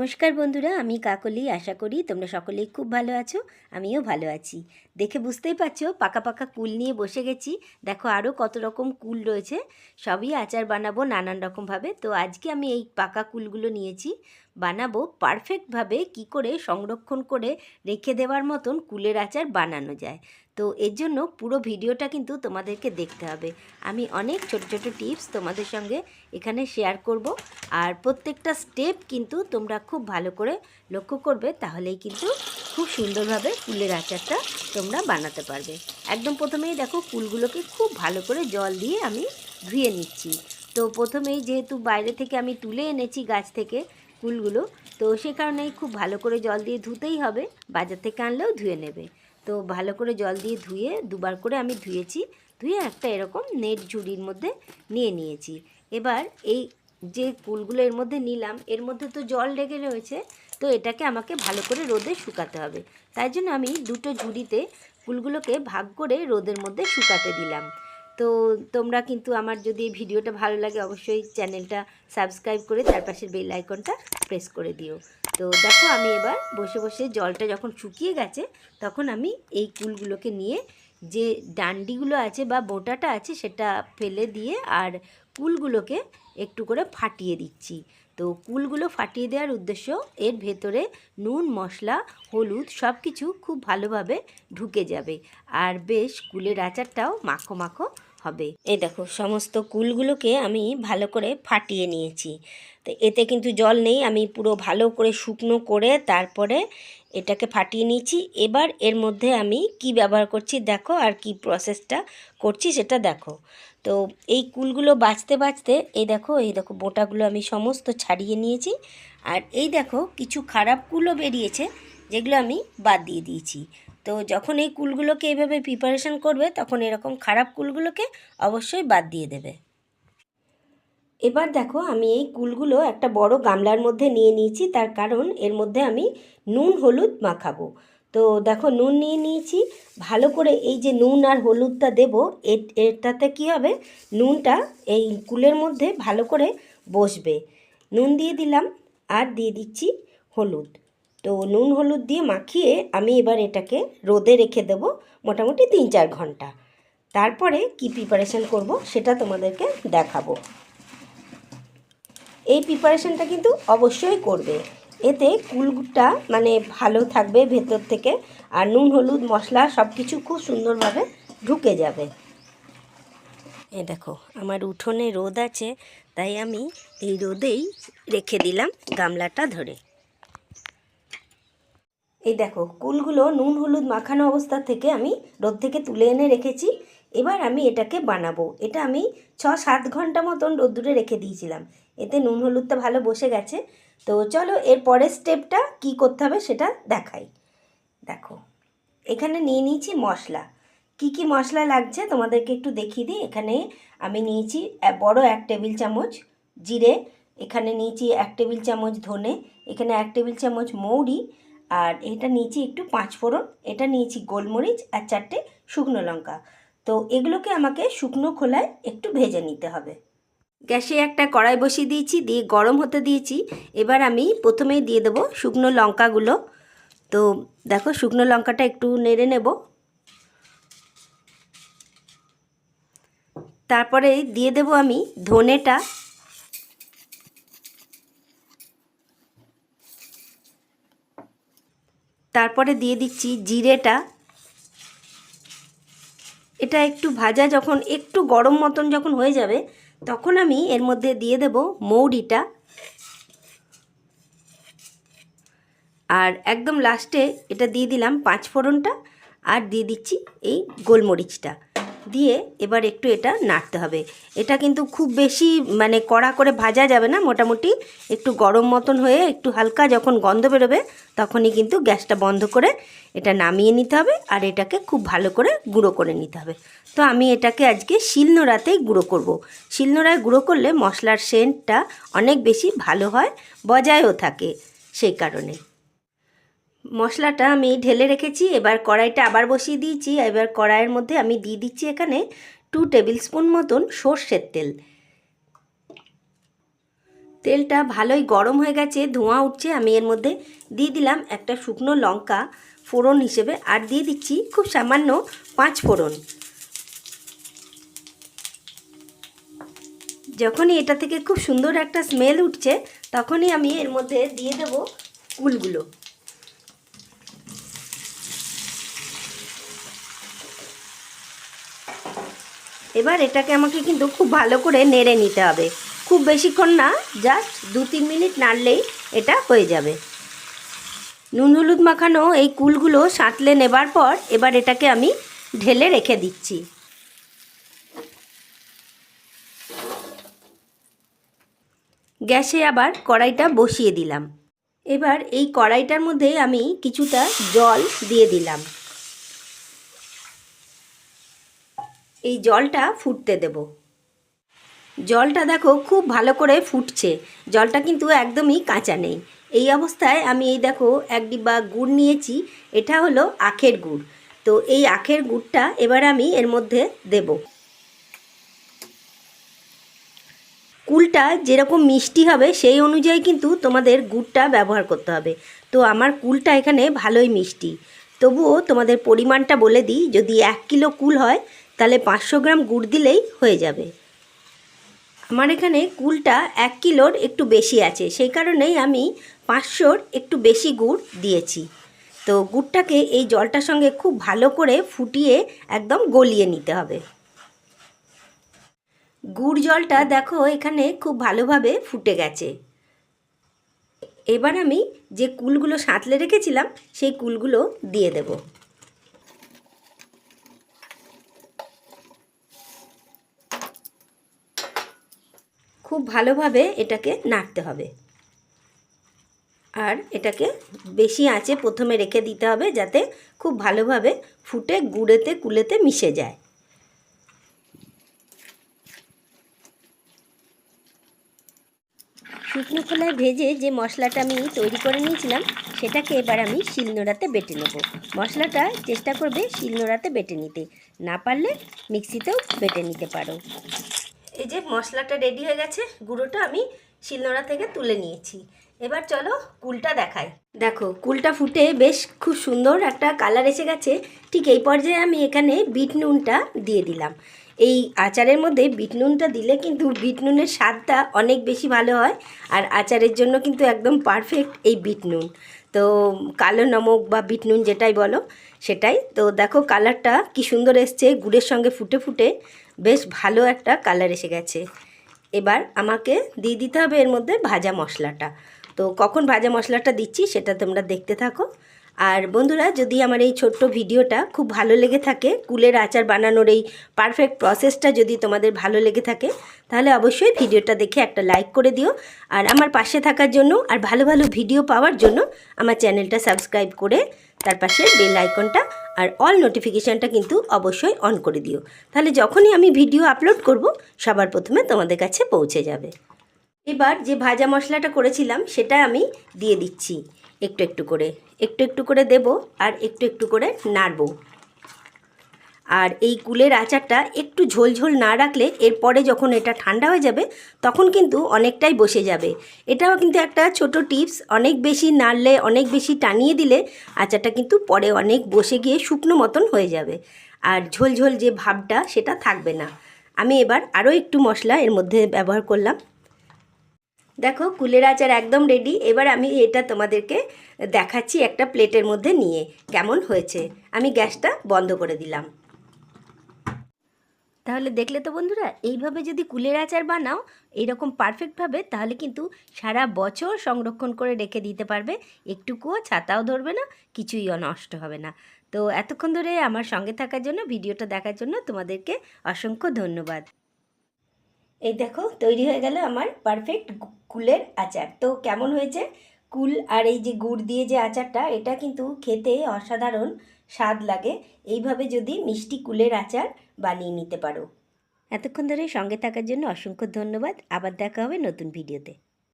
নমস্কার বন্ধুরা, আমি কাকলি। আশা করি তোমরা সকলেই খুব ভালো আছো। আমিও ভালো আছি। দেখে বুঝতেই পারছো পাকা পাকা কুল নিয়ে বসে গেছি। দেখো আরও কত রকম কুল রয়েছে, সবই আচার বানাবো নানান রকমভাবে। তো আজকে আমি এই পাকা কুলগুলো নিয়েছি, বানাবো পারফেক্টভাবে কি করে সংরক্ষণ করে রেখে দেওয়ার মতন কুলের আচার বানানো যায়। তো এর জন্য পুরো ভিডিওটা কিন্তু তোমাদেরকে দেখতে হবে। আমি অনেক ছোট ছোট টিপস তোমাদের সঙ্গে এখানে শেয়ার করব, আর প্রত্যেকটা স্টেপ কিন্তু তোমরা খুব ভালো করে লক্ষ্য করবে, তাহলেই কিন্তু খুব সুন্দরভাবে কুলের আচারটা তোমরা বানাতে পারবে। একদম প্রথমেই দেখো কুলগুলোকে খুব ভালো করে জল দিয়ে আমি ধুয়ে নিচ্ছি। তো প্রথমেই যেহেতু বাইরে থেকে আমি তুলে এনেছি গাছ থেকে কুলগুলো, তো সে কারণেই খুব ভালো করে জল দিয়ে ধুতেই হবে। বাজার থেকে আনলেও ধুয়ে নেবে। তো ভালো করে জল দিয়ে ধুয়ে দুবার করে আমি ধুয়েছি। ধুয়ে একটা এরকম নেট ঝুড়ির মধ্যে নিয়ে নিয়েছি। এবার এই যে কুলগুলো এর মধ্যে নিলাম, এর মধ্যে তো জল লেগে রয়েছে, তো এটাকে আমাকে ভালো করে রোদে শুকাতে হবে। তাই জন্য আমি দুটো ঝুড়িতে কুলগুলোকে ভাগ করে রোদের মধ্যে শুকাতে দিলাম। তো তোমরা কিন্তু আমার যদি এই ভিডিওটা ভালো লাগে অবশ্যই চ্যানেলটা সাবস্ক্রাইব করে তার পাশের বেল আইকনটা প্রেস করে দিও। তো দেখো আমি এবার বসে বসে জলটা যখন শুকিয়ে গেছে, তখন আমি এই কুলগুলোকে নিয়ে যে ডান্ডিগুলো আছে বা বোঁটাটা আছে সেটা ফেলে দিয়ে আর কুলগুলোকে একটু করে ফাটিয়ে দিচ্ছি। তো কুলগুলো ফাটিয়ে দেওয়ার উদ্দেশ্য এর ভেতরে নুন, মশলা, হলুদ সব কিছু খুব ভালোভাবে ঢুকে যাবে, আর বেশ কুলের আচারটাও মাখো মাখো হবে। এই দেখো সমস্ত কুলগুলোকে আমি ভালো করে ফাটিয়ে নিয়েছি। তো এতে কিন্তু জল নেই, আমি পুরো ভালো করে শুকনো করে তারপরে এটাকে ফাটিয়ে নিয়েছি। এবার এর মধ্যে আমি কি ব্যবহার করছি দেখো, আর কি প্রসেসটা করছি সেটা দেখো। তো এই কুলগুলো বাছতে বাছতে এই দেখো বোঁটাগুলো আমি সমস্ত ছাড়িয়ে নিয়েছি। আর এই দেখো কিছু খারাপ কুলও বেরিয়েছে, যেগুলো আমি বাদ দিয়ে দিয়েছি। তো যখন এই কুলগুলোকে এইভাবে প্রিপারেশন করবে, তখন এরকম খারাপ কুলগুলোকে অবশ্যই বাদ দিয়ে দেবে। এবার দেখো আমি এই কুলগুলো একটা বড় গামলার মধ্যে নিয়ে নিয়েছি, তার কারণ এর মধ্যে আমি নুন হলুদ মাখাবো। তো দেখো নুন নিয়ে নিয়েছি। ভালো করে এই যে নুন আর হলুদটা দেবো, এটাতে কী হবে, নুনটা এই কুলের মধ্যে ভালো করে বসবে। নুন দিয়ে দিলাম আর দিয়ে দিচ্ছি হলুদ। তো নুন হলুদ দিয়ে মাখিয়ে আমি এবার এটাকে রোদে রেখে দেবো মোটামুটি 3-4 ঘন্টা। তারপরে কি প্রিপারেশন করব সেটা তোমাদেরকে দেখাবো। এই প্রিপারেশনটা কিন্তু অবশ্যই করবে, এতে কুলটা মানে ভালো থাকবে ভেতর থেকে, আর নুন হলুদ মশলা সব কিছু খুব সুন্দরভাবে ঢুকে যাবে। এ দেখো আমার উঠোনে রোদ আছে, তাই আমি এই রোদেই রেখে দিলাম গামলাটা ধরে। এই দেখো কুলগুলো নুন হলুদ মাখানো অবস্থা থেকে আমি রোদ থেকে তুলে এনে রেখেছি। এবার আমি এটাকে বানাবো। এটা আমি 6-7 ঘন্টা মতন রোদ্দুরে রেখে দিয়েছিলাম, এতে নুন হলুদটা ভালো বসে গেছে। তো চলো এর পরের স্টেপটা কি করতে হবে সেটা দেখাই। দেখো এখানে নিয়ে নিয়েছি মশলা। কি কি মশলা লাগছে তোমাদেরকে একটু দেখিয়ে দিই। এখানে আমি নিয়েছি বড় 1 টেবিল চামচ জিরে, এখানে নিয়েছি 1 টেবিল চামচ ধনে, এখানে 1 টেবিল চামচ মৌরি, আর এটা নিয়েছি একটু 5 ফোড়ন, এটা নিয়েছি গোলমরিচ আর 4টে শুকনো লঙ্কা। তো এগুলোকে আমাকে শুকনো খোলায় একটু ভেজে নিতে হবে। গ্যাসে একটা কড়াই বসিয়ে দিয়েছি, দিয়ে গরম হতে দিয়েছি। এবার আমি প্রথমেই দিয়ে দেবো শুকনো লঙ্কাগুলো। তো দেখো শুকনো লঙ্কাটা একটু নেড়ে নেব। তারপরে দিয়ে দেব আমি ধনেটা, তারপরে দিয়ে দিচ্ছি জিরেটা। এটা একটু ভাজা যখন একটু গরম মতন যখন হয়ে যাবে, তখন আমি এর মধ্যে দিয়ে দেব মৌরিটা, আর একদম লাস্টে এটা দিয়ে দিলাম 5 ফোড়নটা, আর দিয়ে দিচ্ছি এই গোলমরিচটা। দিয়ে এবার একটু এটা নাড়তে হবে। এটা কিন্তু খুব বেশি মানে কড়া করে ভাজা যাবে না, মোটামুটি একটু গরম মতন হয়ে একটু হালকা যখন গন্ধ বেরোবে, তখনই কিন্তু গ্যাসটা বন্ধ করে এটা নামিয়ে নিতে হবে, আর এটাকে খুব ভালো করে গুঁড়ো করে নিতে হবে। তো আমি এটাকে আজকে শিলনোড়াতেই গুঁড়ো করব। শিলনোড়ায় গুঁড়ো করলে মশলার সেন্টটা অনেক বেশি ভালো হয়, বজায়ও থাকে। সেই কারণে মশলাটা আমি ঢেলে রেখেছি। এবার কড়াইটা আবার বসিয়ে দিয়েছি। এবার কড়াইয়ের মধ্যে আমি দিয়ে দিচ্ছি এখানে 2 টেবিল স্পুন মতন সর্ষের তেল। তেলটা ভালোই গরম হয়ে গেছে, ধোঁয়া উঠছে। আমি এর মধ্যে দিয়ে দিলাম একটা শুকনো লঙ্কা ফোড়ন হিসেবে, আর দিয়ে দিচ্ছি খুব সামান্য 5 ফোড়ন। যখনই এটা থেকে খুব সুন্দর একটা স্মেল উঠছে তখনই আমি এর মধ্যে দিয়ে দেব কুলগুলো। এবার এটাকে আমাকে কিন্তু খুব ভালো করে নেড়ে নিতে হবে, খুব বেশিক্ষণ না, জাস্ট 2-3 মিনিট নাড়লেই এটা হয়ে যাবে। নুন হলুদ মাখানো এই কুলগুলো সাঁতলে নেবার পর এবার এটাকে আমি ঢেলে রেখে দিচ্ছি। গ্যাসে আবার কড়াইটা বসিয়ে দিলাম। এবার এই কড়াইটার মধ্যে আমি কিছুটা জল দিয়ে দিলাম। এই জলটা ফুটতে দেব। জলটা দেখো খুব ভালো করে ফুটছে, জলটা কিন্তু একদমই কাঁচা নেই। এই অবস্থায় আমি এই দেখো 1 ডিব্বা গুড় নিয়েছি, এটা হলো আখের গুড়। তো এই আখের গুড়টা এবার আমি এর মধ্যে দেব। কুলটা যেরকম মিষ্টি হবে সেই অনুযায়ী কিন্তু তোমাদের গুড়টা ব্যবহার করতে হবে। তো আমার কুলটা এখানে ভালোই মিষ্টি, তবুও তোমাদের পরিমাণটা বলে দিই, যদি 1 কিলো কুল হয় তাহলে 500 গ্রাম গুড় দিলেই হয়ে যাবে। আমার এখানে কুলটা 1 কিলোর একটু বেশি আছে, সেই কারণেই আমি 500-র একটু বেশি গুড় দিয়েছি। তো গুড়টাকে এই জলটার সঙ্গে খুব ভালো করে ফুটিয়ে একদম গলিয়ে নিতে হবে। গুড় জলটা দেখো এখানে খুব ভালোভাবে ফুটে গেছে। এবার আমি যে কুলগুলো সাঁতলে রেখেছিলাম সেই কুলগুলো দিয়ে দেব। খুব ভালোভাবে এটাকে নাড়তে হবে, আর এটাকে বেশি আঁচে প্রথমে রেখে দিতে হবে যাতে খুব ভালোভাবে ফুটে গুড়েতে কুলেতে মিশে যায়। শুকনো খোলায় ভেজে যে মশলাটা আমি তৈরি করে নিয়েছিলাম সেটাকে এবার আমি শিলনোড়াতে বেটে নেব। মশলাটা চেষ্টা করবে শিলনোড়াতে বেটে নিতে, না পারলে মিক্সিতেও বেটে নিতে পারো। এই যে মশলাটা রেডি হয়ে গেছে, গুঁড়োটা আমি শিলনোড়া থেকে তুলে নিয়েছি। এবার চলো কুলটা দেখাই। দেখো কুলটা ফুটে বেশ খুব সুন্দর একটা কালার এসে গেছে। ঠিক এই পর্যায়ে আমি এখানে বিট নুনটা দিয়ে দিলাম। এই আচারের মধ্যে বিট নুনটা দিলে কিন্তু বিট নুনের স্বাদটা অনেক বেশি ভালো হয়, আর আচারের জন্য কিন্তু একদম পারফেক্ট এই বিট নুন। তো কালো নমক বা বিট নুন যেটাই বলো সেটাই। তো দেখো কালারটা কি সুন্দর এসছে, গুড়ের সঙ্গে ফুটে ফুটে বেশ ভালো একটা কালার এসে গেছে। এবার আমাকে দিয়ে দিতে হবে এর মধ্যে ভাজা মশলাটা। তো কখন ভাজা মশলাটা দিচ্ছি সেটা তোমরা দেখতে থাকো। আর বন্ধুরা, যদি আমার এই ছোট্ট ভিডিওটা খুব ভালো লেগে থাকে, কুলের আচার বানানোর এই পারফেক্ট প্রসেসটা যদি তোমাদের ভালো লেগে থাকে, তাহলে অবশ্যই ভিডিওটা দেখে একটা লাইক করে দিও। আর আমার পাশে থাকার জন্য আর ভালো ভালো ভিডিও পাওয়ার জন্য আমার চ্যানেলটা সাবস্ক্রাইব করে তার পাশে বেল আইকনটা আর অল নোটিফিকেশানটা কিন্তু অবশ্যই অন করে দিও। তাহলে যখনই আমি ভিডিও আপলোড করব সবার প্রথমে তোমাদের কাছে পৌঁছে যাবে। এবার যে ভাজা মশলাটা করেছিলাম সেটা আমি দিয়ে দিচ্ছি একটু একটু করে দেব, আর একটু করে নাড়বো। আর এই কুলের আচারটা একটু ঝোলঝোল না রাখলে এরপরে যখন এটা ঠান্ডা হয়ে যাবে তখন কিন্তু অনেকটাই বসে যাবে। এটাও কিন্তু একটা ছোট টিপস, অনেক বেশি নাড়লে, অনেক বেশি টানিয়ে দিলে আচারটা কিন্তু পরে অনেক বসে গিয়ে শুকনো মতন হয়ে যাবে, আর ঝোলঝোল যে ভাবটা সেটা থাকবে না। আমি এবার আরও একটু মশলা এর মধ্যে ব্যবহার করলাম। দেখো কুলের আচার একদম রেডি। এবার আমি এটা তোমাদেরকে দেখাচ্ছি একটা প্লেটের মধ্যে নিয়ে কেমন হয়েছে। আমি গ্যাসটা বন্ধ করে দিলাম। তাহলে দেখলে তো বন্ধুরা, এইভাবে যদি কুলের আচার বানাও এইরকম পারফেক্টভাবে, তাহলে কিন্তু সারা বছর সংরক্ষণ করে রেখে দিতে পারবে, একটুকুও ছাতাও ধরবে না, কিছুই নষ্ট হবে না। তো এতক্ষণ ধরে আমার সঙ্গে থাকার জন্য, ভিডিওটা দেখার জন্য তোমাদেরকে অসংখ্য ধন্যবাদ। এই দেখো তৈরি হয়ে গেল আমার পারফেক্ট কুলের আচার। তো কেমন হয়েছে? কুল আর এই যে গুড় দিয়ে যে আচারটা, এটা কিন্তু খেতে অসাধারণ স্বাদ লাগে। এইভাবে যদি মিষ্টি কুলের আচার বানিয়ে নিতে পারো। এতক্ষণ ধরে সঙ্গে থাকার জন্য অসংখ্য ধন্যবাদ। আবার দেখা হবে নতুন ভিডিওতে।